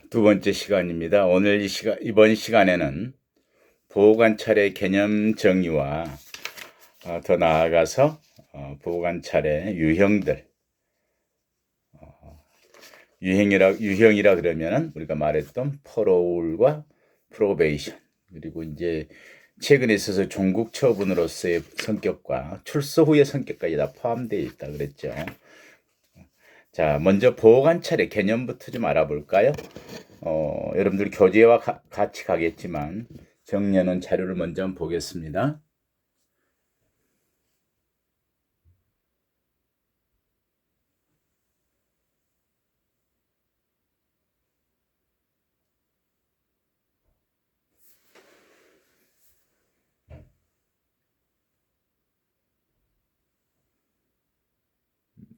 두 번째 시간입니다. 이번 시간에는 보호관찰의 개념 정의와 더 나아가서 보호관찰의 유형들, 유형이라 그러면은 우리가 말했던 퍼로울과 프로베이션, 그리고 이제 최근에 있어서 종국 처분으로서의 성격과 출소 후의 성격까지 다 포함되어 있다 그랬죠. 자, 먼저 보호관찰의 개념부터 좀 알아볼까요? 여러분들 교재와 같이 가겠지만 정리하는 자료를 먼저 한번 보겠습니다.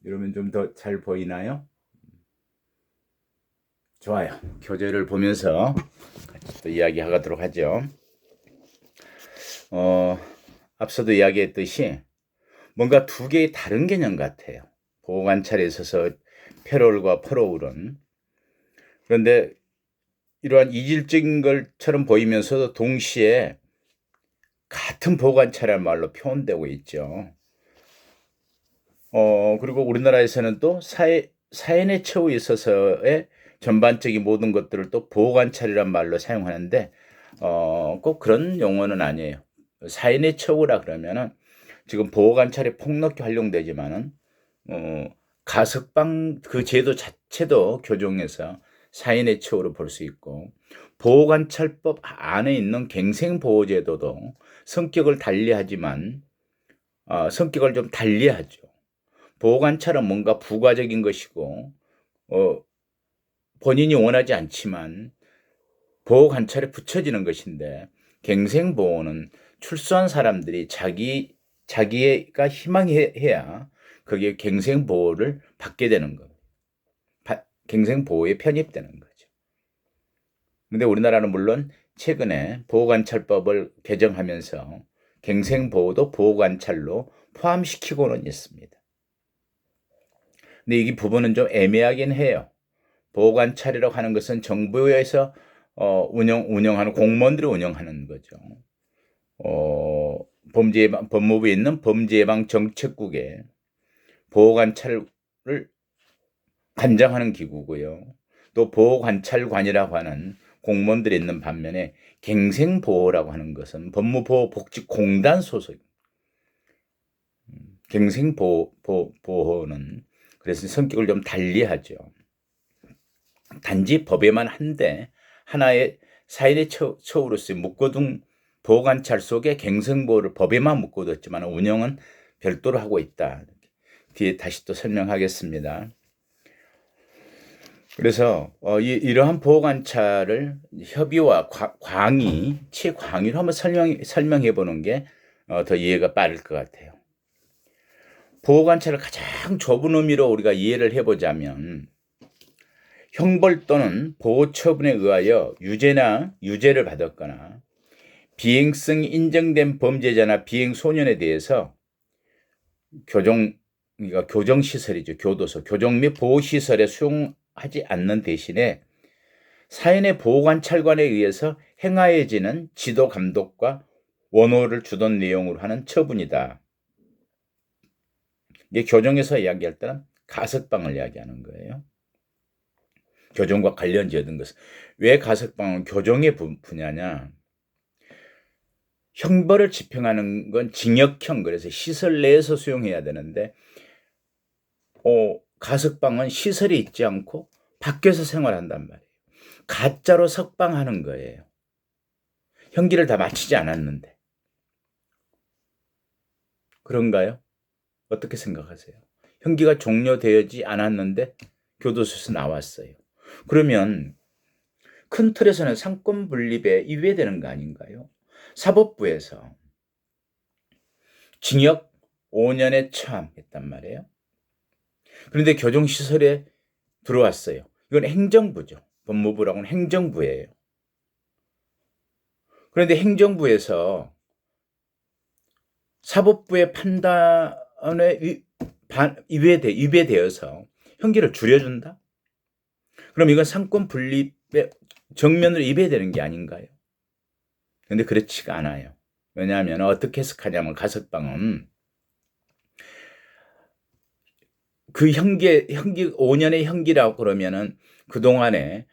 이러면 좀 더 잘 보이나요? 좋아요. 교재를 보면서 같이 또 이야기하도록 하죠. 앞서도 이야기했듯이 뭔가 두 개의 다른 개념 같아요. 보호관찰에 있어서 페롤과 퍼로울은. 그런데 이러한 이질적인 것처럼 보이면서도 동시에 같은 보호관찰이라는 말로 표현되고 있죠. 그리고 우리나라에서는 또 사연의 처우에 있어서의 전반적인 모든 것들을 또 보호관찰이란 말로 사용하는데, 꼭 그런 용어는 아니에요. 사연의 처우라 그러면은 지금 보호관찰이 폭넓게 활용되지만은, 가석방 그 제도 자체도 교정에서 사연의 처우로 볼 수 있고, 보호관찰법 안에 있는 갱생보호제도도 성격을 달리하지만, 성격을 좀 달리하죠. 보호관찰은 뭔가 부가적인 것이고 본인이 원하지 않지만 보호관찰에 붙여지는 것인데, 갱생보호는 출소한 사람들이 자기가 희망해야 그게 갱생보호를 받게 되는 거, 갱생보호에 편입되는 거죠. 근데 우리나라는 물론 최근에 보호관찰법을 개정하면서 갱생보호도 보호관찰로 포함시키고는 있습니다. 근데 이 부분은 좀 애매하긴 해요. 보호관찰이라고 하는 것은 정부에서 운영하는 공무원들이 운영하는 거죠. 법무부에 있는 범죄예방정책국에 보호관찰을 관장하는 기구고요. 또 보호관찰관이라고 하는 공무원들이 있는 반면에 갱생보호라고 하는 것은 법무보호복지공단 소속입니다. 갱생보호는 그래서 성격을 좀 달리하죠. 단지 법에만 한데 하나의 사일의 처우로서 묶어둔 보호관찰 속에 갱생보호를 법에만 묶어뒀지만 운영은 별도로 하고 있다. 뒤에 다시 또 설명하겠습니다. 그래서 이러한 보호관찰을 협의와 최광의로 한번 설명해 보는 게 더 이해가 빠를 것 같아요. 보호관찰을 가장 좁은 의미로 우리가 이해를 해보자면, 형벌 또는 보호처분에 의하여 유죄를 받았거나 비행성이 인정된 범죄자나 비행소년에 대해서 그러니까 교정시설이죠. 교도소, 교정 및 보호시설에 수용하지 않는 대신에 사연의 보호관찰관에 의해서 행하여지는 지도 감독과 원호를 주던 내용으로 하는 처분이다. 이게 교정에서 이야기할 때는 가석방을 이야기하는 거예요. 교정과 관련지어든 것은. 왜 가석방은 교정의 분야냐? 형벌을 집행하는 건 징역형, 그래서 시설 내에서 수용해야 되는데, 가석방은 시설이 있지 않고 밖에서 생활한단 말이에요. 가짜로 석방하는 거예요. 형기를 다 마치지 않았는데. 그런가요? 어떻게 생각하세요? 형기가 종료되지 않았는데 교도소에서 나왔어요. 그러면 큰 틀에서는 상권 분립에 위배되는 거 아닌가요? 사법부에서 징역 5년에 처함했단 말이에요. 그런데 교정시설에 들어왔어요. 이건 행정부죠. 법무부라고는 행정부예요. 그런데 행정부에서 사법부의 판단에 위배되어서 형기를 줄여준다? 그럼 이건 상권 분립 정면으로 입어야 되는 게 아닌가요? 근데 그렇지가 않아요. 왜냐하면 어떻게 해석하냐면 가석방은 그 형기 5년의 형기라고 그러면은 그동안에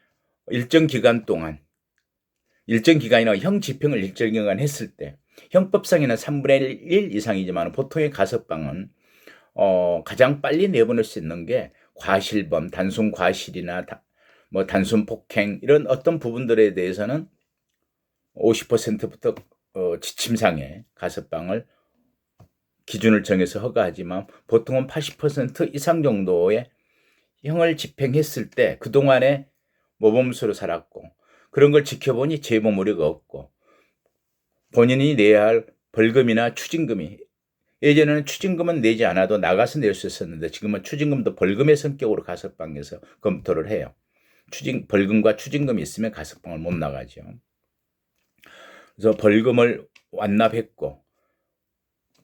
일정 기간이나 형 집행을 일정 기간 했을 때 형법상에는 3분의 1 이상이지만 보통의 가석방은 가장 빨리 내보낼 수 있는 게 과실범, 단순 과실이나 뭐 단순 폭행 이런 어떤 부분들에 대해서는 50%부터 지침상에 가석방을 기준을 정해서 허가하지만 보통은 80% 이상 정도의 형을 집행했을 때 그동안에 모범수로 살았고 그런 걸 지켜보니 재범 우려가 없고 본인이 내야 할 벌금이나 추징금이 예전에는 추징금은 내지 않아도 나가서 낼 수 있었는데 지금은 추징금도 벌금의 성격으로 가석방에서 검토를 해요. 벌금과 추징금이 있으면 가석방을 못 나가죠. 그래서 벌금을 완납했고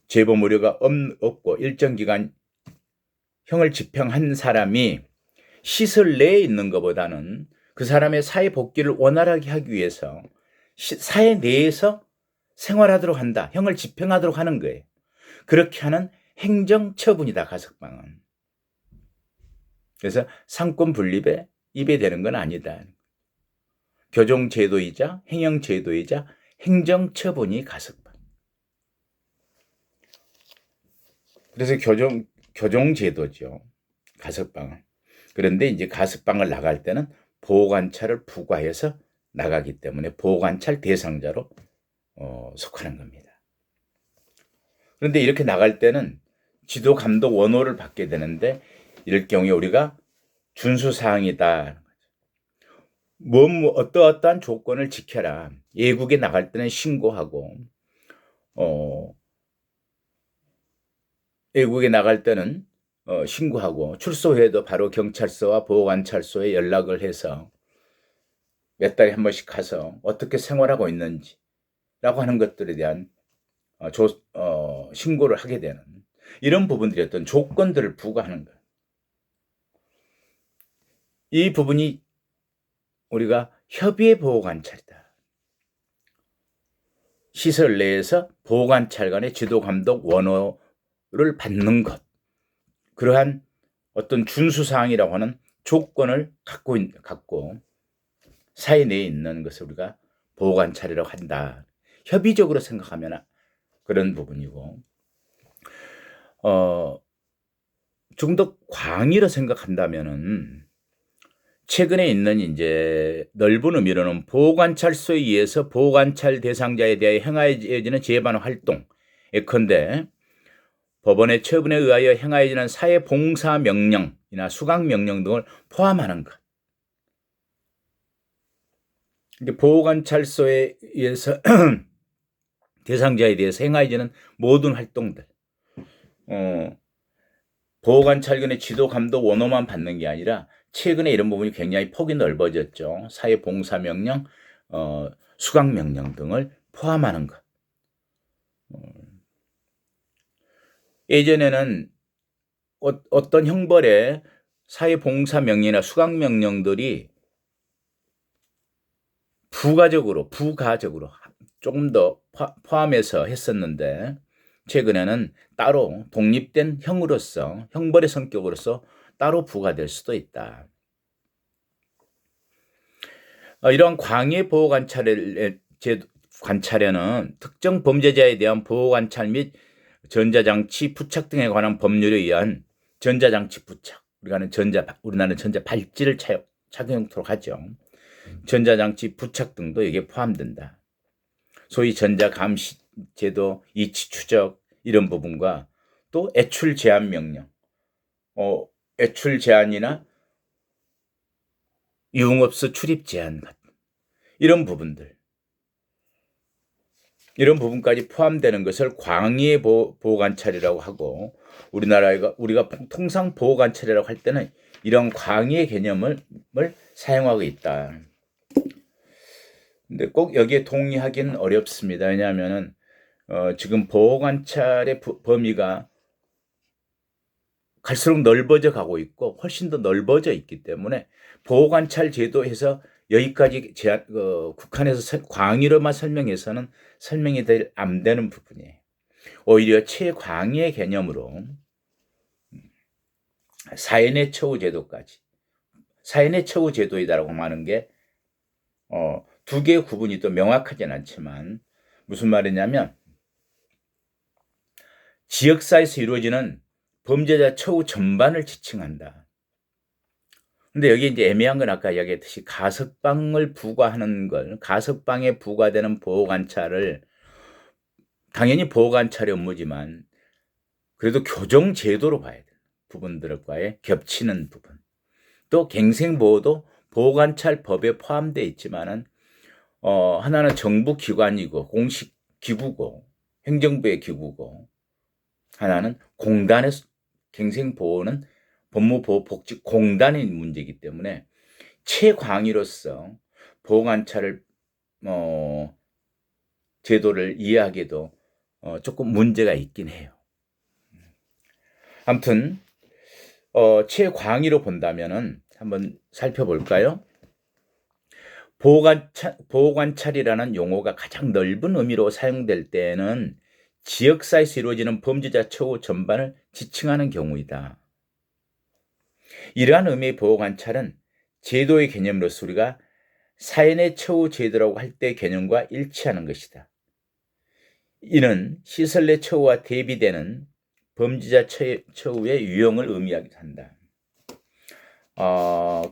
재범 우려가 없고 일정 기간 형을 집행한 사람이 시설 내에 있는 것보다는 그 사람의 사회 복귀를 원활하게 하기 위해서 사회 내에서 생활하도록 한다. 형을 집행하도록 하는 거예요. 그렇게 하는 행정처분이다, 가석방은. 그래서 상권 분립에 입에 되는 건 아니다. 교정제도이자 행정제도이자 행정처분이 가석방. 그래서 교정제도죠, 가석방은. 그런데 이제 가석방을 나갈 때는 보호관찰을 부과해서 나가기 때문에 보호관찰 대상자로 속하는 겁니다. 그런데 이렇게 나갈 때는 지도 감독 원호를 받게 되는데 이럴 경우에 우리가 준수사항이다. 어떠한 조건을 지켜라. 예국에 나갈 때는 신고하고 외국에 나갈 때는 신고하고 출소 후에도 바로 경찰서와 보호관찰소에 연락을 해서 몇 달에 한 번씩 가서 어떻게 생활하고 있는지라고 하는 것들에 대한 신고를 하게 되는 이런 부분들이 어떤 조건들을 부과하는 거예요. 이 부분이 우리가 협의의 보호관찰이다. 시설 내에서 보호관찰 간의 지도감독 원호를 받는 것. 그러한 어떤 준수사항이라고 하는 조건을 갖고 사회 내에 있는 것을 우리가 보호관찰이라고 한다. 협의적으로 생각하면 그런 부분이고 좀 더 광의로 생각한다면은 최근에 있는 이제 넓은 의미로는 보호관찰소에 의해서 보호관찰 대상자에 대하여 행하여지는 재반 활동 예컨대 법원의 처분에 의하여 행하여지는 사회봉사 명령이나 수강 명령 등을 포함하는 것. 보호관찰소에 의해서 대상자에 대해서 행하여지는 모든 활동들, 보호관찰관의 지도 감독 원호만 받는 게 아니라 최근에 이런 부분이 굉장히 폭이 넓어졌죠. 사회봉사명령, 수강명령 등을 포함하는 것. 예전에는 어떤 형벌의 사회봉사명령이나 수강명령들이 부가적으로 조금 더 포함해서 했었는데 최근에는 따로 독립된 형벌의 성격으로서 따로 부과될 수도 있다. 이러한 광해 보호 관찰에는 특정 범죄자에 대한 보호 관찰 및 전자장치 부착 등에 관한 법률에 의한 전자장치 부착, 우리나라는 전자 발찌를 착용토록 하죠. 전자장치 부착 등도 여기에 포함된다. 소위 전자감시 제도, 이치 추적 이런 부분과 또 애출 제한 명령, 애출 제한이나 유흥업소 출입 제한 같은 이런 부분까지 포함되는 것을 광해 보호관찰이라고 하고 우리가 통상 보호관찰이라고 할 때는 이런 광해 개념을 사용하고 있다. 근데 꼭 여기에 동의하기는 어렵습니다. 왜냐하면은 지금 보호관찰의 범위가 갈수록 넓어져 가고 있고 훨씬 더 넓어져 있기 때문에 보호관찰 제도에서 여기까지 국한해서 광의로만 설명해서는 설명이 안 되는 부분이에요. 오히려 최광의의 개념으로 사인의 처우 제도까지, 사인의 처우 제도이다라고 하는 게 두 개의 구분이 또 명확하진 않지만 무슨 말이냐면 지역사회에서 이루어지는 범죄자 처우 전반을 지칭한다. 근데 여기 이제 애매한 건 아까 이야기했듯이 가석방을 부과하는 걸, 가석방에 부과되는 보호관찰을 당연히 보호관찰의 업무지만 그래도 교정제도로 봐야 돼. 부분들과의 겹치는 부분. 또 갱생보호도 보호관찰법에 포함되어 있지만은 하나는 정부 기관이고 공식 기구고 행정부의 기구고 하나는 공단의 갱생보호는 법무보호복지공단의 문제이기 때문에 최광의로서 보호관찰을 제도를 이해하기에도 조금 문제가 있긴 해요. 아무튼 최광의로 본다면은 한번 살펴볼까요? 보호관찰이라는 용어가 가장 넓은 의미로 사용될 때에는 지역사회에서 이루어지는 범죄자 처우 전반을 지칭하는 경우이다. 이러한 의미의 보호관찰은 제도의 개념으로서 우리가 사인의 처우 제도라고 할 때 개념과 일치하는 것이다. 이는 시설 내 처우와 대비되는 범죄자 처우의 유형을 의미하기도 한다.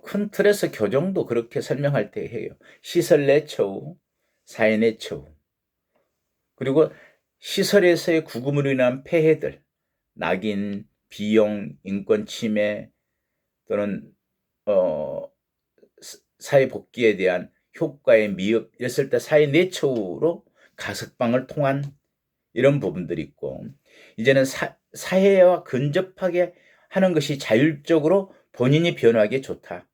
큰 틀에서 교정도 그렇게 설명할 때 해요. 시설 내 처우, 사인의 처우. 그리고 시설에서의 구금으로 인한 폐해들, 낙인, 비용, 인권 침해 또는 사회 복귀에 대한 효과의 미흡 이랬을 때 사회 내 처우로 가석방을 통한 이런 부분들이 있고 이제는 사회와 근접하게 하는 것이 자율적으로 본인이 변화하기에 좋다.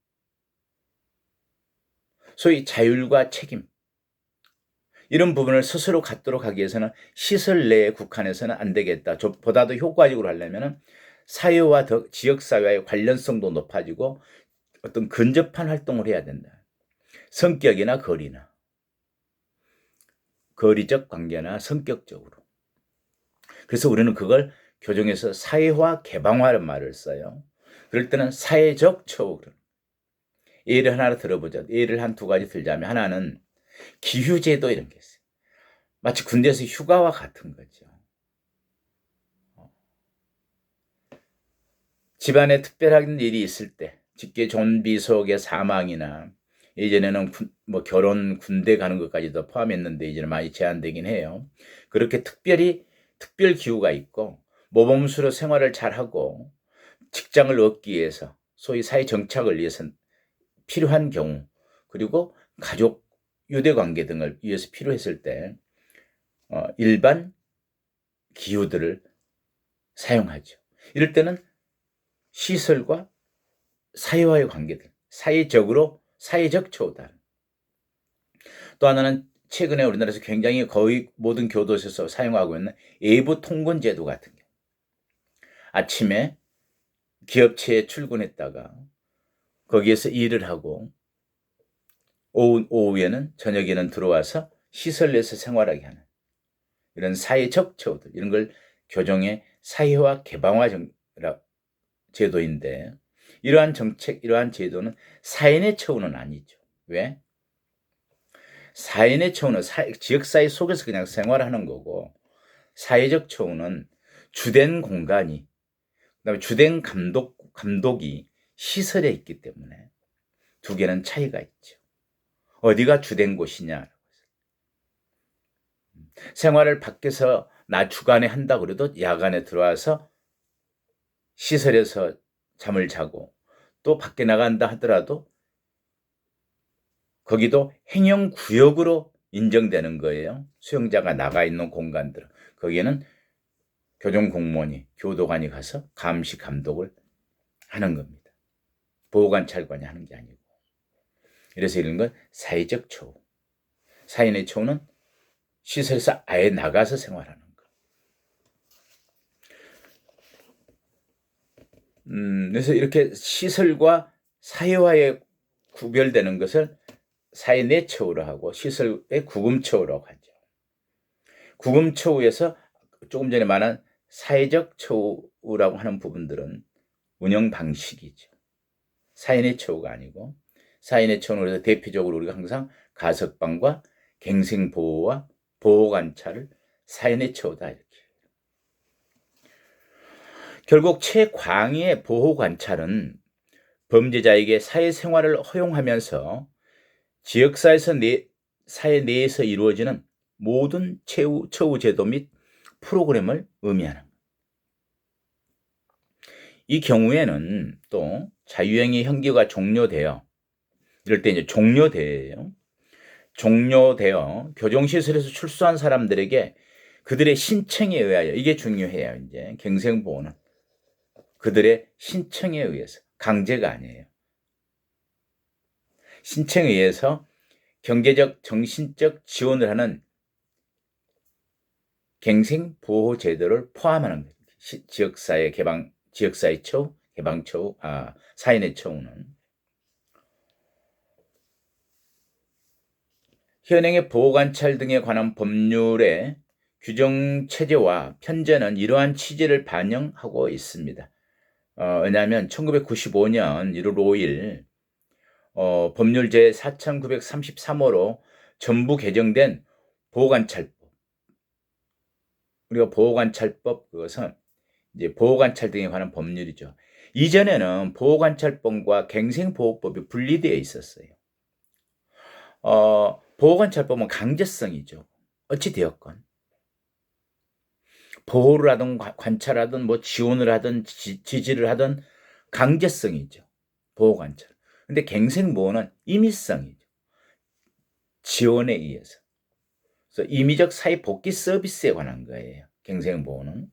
소위 자율과 책임 이런 부분을 스스로 갖도록 하기 위해서는 시설 내에 국한해서는 안 되겠다. 보다 더 효과적으로 하려면 사회와 더 지역사회와의 관련성도 높아지고 어떤 근접한 활동을 해야 된다. 성격이나 거리적 관계나 성격적으로. 그래서 우리는 그걸 교정에서 사회화 개방화라는 말을 써요. 그럴 때는 사회적 처우. 예를 하나 들어보자. 예를 한 두 가지 들자면 하나는 기휴제도 이런 게 있어요. 마치 군대에서 휴가와 같은 거죠. 집안에 특별한 일이 있을 때, 직계 좀비 속의 사망이나 예전에는 결혼 군대 가는 것까지도 포함했는데 이제는 많이 제한되긴 해요. 그렇게 특별 기후가 있고 모범수로 생활을 잘하고 직장을 얻기 위해서 소위 사회 정착을 위해서 필요한 경우 그리고 가족 유대관계 등을 위해서 필요했을 때 일반 기후들을 사용하죠. 이럴 때는 시설과 사회와의 관계들, 사회적 처우다. 또 하나는 최근에 우리나라에서 굉장히 거의 모든 교도소에서 사용하고 있는 외부 통근 제도 같은 게 아침에 기업체에 출근했다가 거기에서 일을 하고 오후에는 저녁에는 들어와서 시설 내에서 생활하게 하는 이런 사회적 처우들 이런 걸 교정의 사회화 개방화 제도인데 이러한 정책, 이러한 제도는 사인의 처우는 아니죠. 왜? 사인의 처우는 지역사회 속에서 그냥 생활하는 거고 사회적 처우는 주된 공간이 그다음에 주된 감독이 시설에 있기 때문에 두 개는 차이가 있죠. 어디가 주된 곳이냐. 생활을 밖에서 낮 주간에 한다고 그래도 야간에 들어와서 시설에서 잠을 자고 또 밖에 나간다 하더라도 거기도 행정구역으로 인정되는 거예요. 수용자가 나가 있는 공간들. 거기에는 교정공무원이 교도관이 가서 감시 감독을 하는 겁니다. 보호관찰관이 하는 게 아니고. 그래서 이런 건 사회적 처우. 사인의 처우는 시설에서 아예 나가서 생활하는 거. 그래서 이렇게 시설과 사회와의 구별되는 것을 사회 내 처우로 하고 시설의 구금 처우라고 하죠. 구금 처우에서 조금 전에 말한 사회적 처우라고 하는 부분들은 운영 방식이죠. 사회 내 처우가 아니고 사회 내 처우는 그래서 대표적으로 우리가 항상 가석방과 갱생보호와 보호관찰을 사회 내 처우다 이렇게. 결국 최광의의 보호관찰은 범죄자에게 사회생활을 허용하면서 지역사회에서 사회 내에서 이루어지는 모든 처우 제도 및 프로그램을 의미하는 것. 이 경우에는 또 자유행위 형기가 종료되어 이럴 때 이제 종료되어 교정시설에서 출소한 사람들에게 그들의 신청에 의하여 이게 중요해요. 이제 갱생보호는 그들의 신청에 의해서 강제가 아니에요. 신청에 의해서 경제적, 정신적 지원을 하는 갱생보호 제도를 포함하는 거예요. 지역사회 개방, 지역사회 처우, 개방 처우, 사회 내 처우는. 현행의 보호관찰 등에 관한 법률의 규정 체제와 편제는 이러한 취지를 반영하고 있습니다. 왜냐하면 1995년 1월 5일 법률 제 4933호로 전부 개정된 보호관찰법. 우리가 보호관찰법 그것은 이제 보호관찰 등에 관한 법률이죠. 이전에는 보호관찰법과 갱생보호법이 분리되어 있었어요. 보호관찰법은 강제성이죠. 어찌 되었건 보호를 하든 관찰하든 뭐 지원을 하든 지지를 하든 강제성이죠. 보호관찰. 근데 갱생보호는 임의성이죠. 지원에 의해서. 그래서 임의적 사회 복귀 서비스에 관한 거예요. 갱생보호는.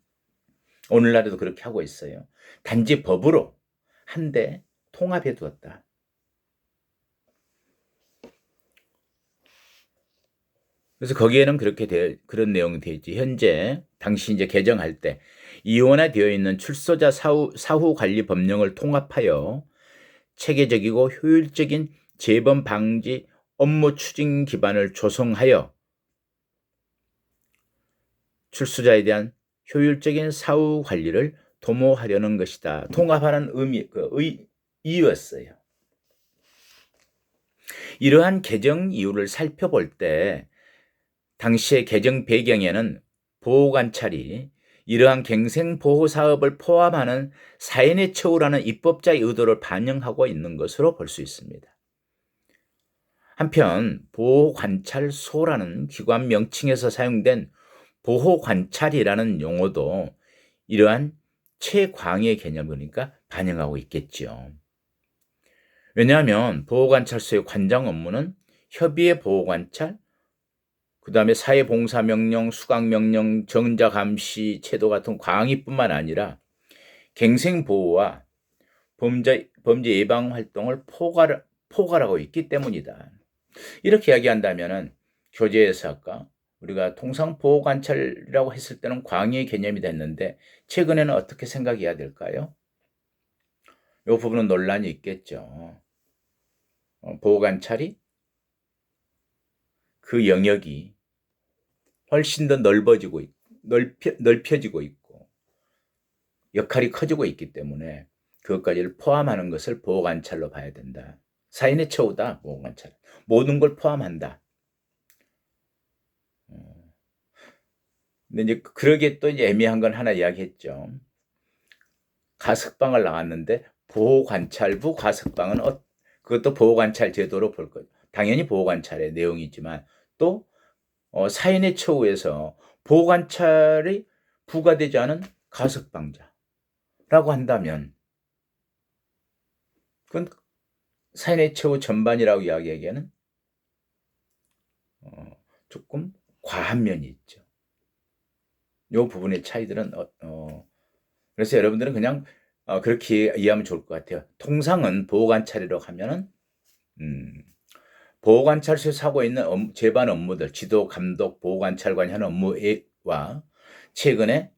오늘날에도 그렇게 하고 있어요. 단지 법으로 한데 통합해 두었다. 그래서 거기에는 그런 내용이 되어 있지. 현재 당시 이제 개정할 때 이원화되어 있는 출소자 사후 관리 법령을 통합하여 체계적이고 효율적인 재범 방지 업무 추진 기반을 조성하여 출소자에 대한 효율적인 사후 관리를 도모하려는 것이다. 통합하는 이유였어요. 이러한 개정 이유를 살펴볼 때 당시의 개정 배경에는 보호관찰이 이러한 갱생보호 사업을 포함하는 사회 내 처우라는 입법자의 의도를 반영하고 있는 것으로 볼 수 있습니다. 한편 보호관찰소라는 기관 명칭에서 사용된 보호관찰이라는 용어도 이러한 최광의 개념을 그러니까 반영하고 있겠죠. 왜냐하면 보호관찰소의 관장 업무는 협의회 보호관찰, 그 다음에 사회봉사명령, 수강명령, 정자감시 제도 같은 광의뿐만 아니라 갱생보호와 범죄 예방 활동을 포괄하고 있기 때문이다. 이렇게 이야기한다면 교재에서 아까 우리가 통상보호관찰이라고 했을 때는 광의의 개념이 됐는데 최근에는 어떻게 생각해야 될까요? 이 부분은 논란이 있겠죠. 보호관찰이 그 영역이 훨씬 더 넓혀지고 있고 역할이 커지고 있기 때문에 그것까지를 포함하는 것을 보호관찰로 봐야 된다. 사인의 처우다. 보호관찰. 모든 걸 포함한다. 근데 이제 그러게 또 이제 애매한 건 하나 이야기했죠. 가석방을 나왔는데 보호관찰부 가석방은 그것도 보호관찰 제도로 볼 거예요. 당연히 보호관찰의 내용이지만 또 사인의 처우에서 보호관찰이 부과되지 않은 가석방자라고 한다면 그건 사인의 처우 전반이라고 이야기하기에는 조금 과한 면이 있죠. 이 부분의 차이들은 그래서 여러분들은 그냥 그렇게 이해하면 좋을 것 같아요. 통상은 보호관찰이라고 하면은 보호관찰소에서 하고 있는 제반 업무들, 지도, 감독, 보호관찰관이 하는 업무와 최근에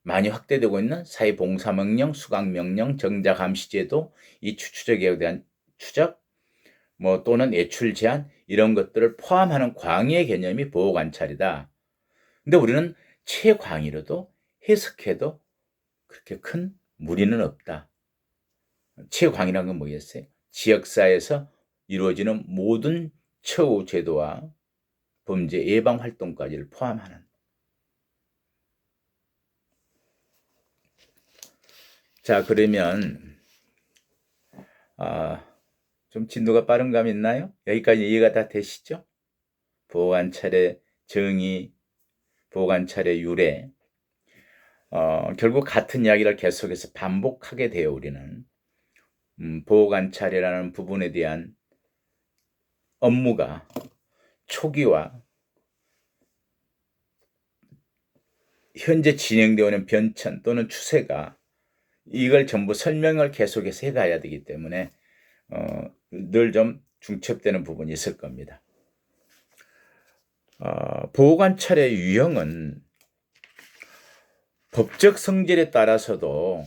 많이 확대되고 있는 사회봉사명령, 수강명령, 정자감시제도, 이 추적에 대한 추적, 뭐 또는 외출 제한 이런 것들을 포함하는 광의의 개념이 보호관찰이다. 근데 우리는 최광의로도 해석해도 그렇게 큰 무리는 없다. 최광의라는 건 뭐겠어요? 지역사회에서 이루어지는 모든 처우 제도와 범죄 예방 활동까지를 포함하는. 자, 그러면 좀 진도가 빠른 감 있나요? 여기까지 이해가 다 되시죠? 보호관찰의 정의, 보호관찰의 유래. 결국 같은 이야기를 계속해서 반복하게 돼요, 우리는. 보호관찰이라는 부분에 대한 업무가 초기와 현재 진행되어 오는 변천 또는 추세가 이걸 전부 설명을 계속해서 해가야 되기 때문에 늘 좀 중첩되는 부분이 있을 겁니다. 보호관찰의 유형은 법적 성질에 따라서도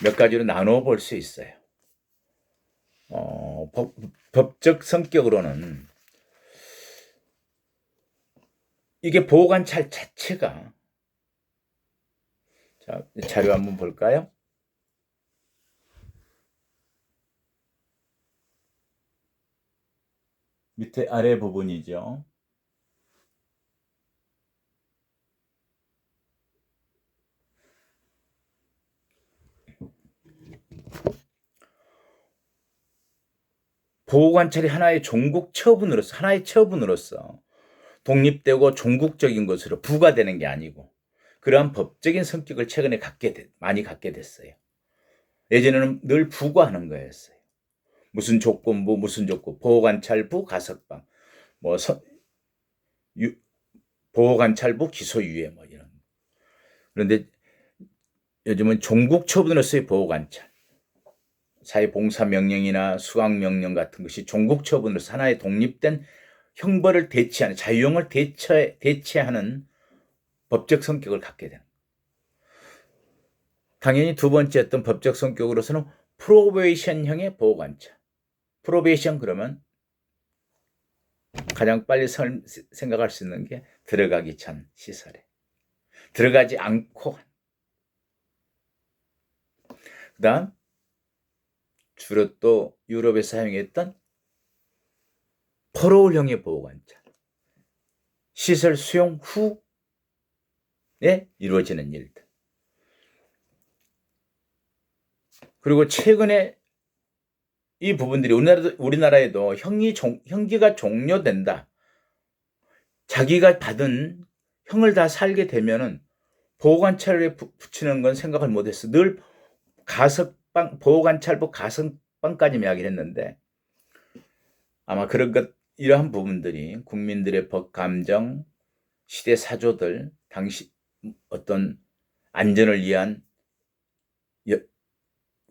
몇 가지로 나누어 볼 수 있어요. 법적 성격으로는 이게 보호관찰 자체가, 자, 자료 한번 볼까요? 밑에 아래 부분이죠. 보호관찰이 하나의 종국 처분으로서, 하나의 처분으로서 독립되고 종국적인 것으로 부과되는 게 아니고 그러한 법적인 성격을 최근에 많이 갖게 됐어요. 예전에는 늘 부과하는 거였어요. 무슨 조건부, 무슨 조건, 보호관찰부, 가석방, 뭐 보호관찰부, 기소유예 뭐 이런. 그런데 요즘은 종국 처분으로서의 보호관찰, 사회봉사명령이나 수강명령 같은 것이 종국 처분으로서 하나의 독립된 형벌을 대체하는, 자유형을 대체하는 법적 성격을 갖게 되는. 당연히 두 번째 어떤 법적 성격으로서는 프로베이션형의 보호관찰. 프로베이션 그러면 가장 빨리 생각할 수 있는 게 들어가기 전 시설에 들어가지 않고, 그 다음 주로 또 유럽에서 사용했던 퍼로울형의 보호관찰, 시설 수용 후에 이루어지는 일들. 그리고 최근에 이 부분들이 우리나라에도 형기가 종료된다, 자기가 받은 형을 다 살게 되면은 보호관찰에 붙이는 건 생각을 못했어. 늘 보호관찰부 가석방까지 이야기를 했는데, 아마 이러한 부분들이 국민들의 법 감정, 시대 사조들, 당시 어떤 안전을 위한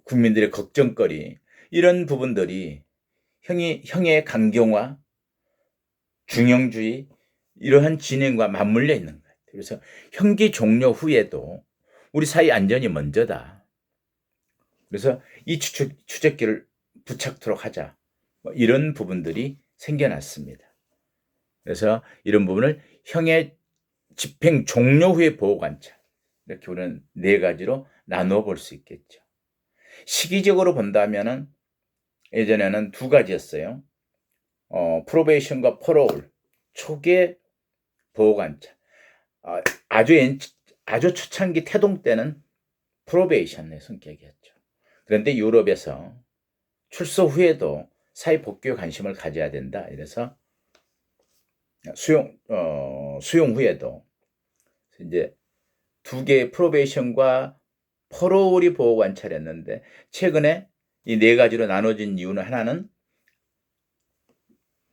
국민들의 걱정거리, 이런 부분들이 형의 강경화, 중형주의, 이러한 진행과 맞물려 있는 거예요. 그래서 형기 종료 후에도 우리 사회 안전이 먼저다. 그래서 이 추적기를 부착토록 하자. 이런 부분들이 생겨났습니다. 그래서 이런 부분을 형의 집행 종료 후의 보호관찰, 이렇게 우리는 네 가지로 나누어 볼 수 있겠죠. 시기적으로 본다면은 예전에는 두 가지였어요. 프로베이션과 퍼로울, 초기의 보호관찰. 아주 초창기 태동 때는 프로베이션의 성격이었죠. 그런데 유럽에서 출소 후에도 사회 복귀에 관심을 가져야 된다. 이래서 수용 후에도 이제 두 개의 프로베이션과 퍼로울이 보호 관찰했는데, 최근에 이 네 가지로 나눠진 이유는, 하나는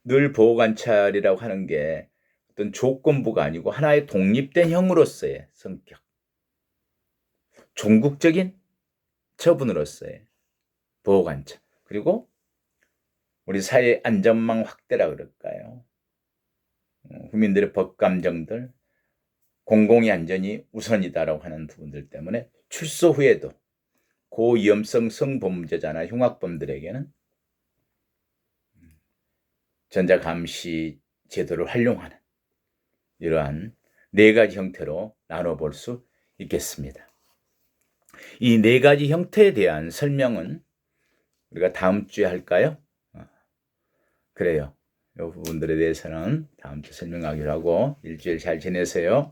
늘 보호 관찰이라고 하는 게 어떤 조건부가 아니고 하나의 독립된 형으로서의 성격, 종국적인 처분으로서의 보호 관찰, 그리고 우리 사회 안전망 확대라 그럴까요? 국민들의 법 감정들, 공공의 안전이 우선이다라고 하는 부분들 때문에 출소 후에도 고위험성 성범죄자나 흉악범들에게는 전자감시 제도를 활용하는 이러한 네 가지 형태로 나눠볼 수 있겠습니다. 이 네 가지 형태에 대한 설명은 우리가 다음 주에 할까요? 그래요. 이 부분들에 대해서는 다음 주 설명하기로 하고 일주일 잘 지내세요.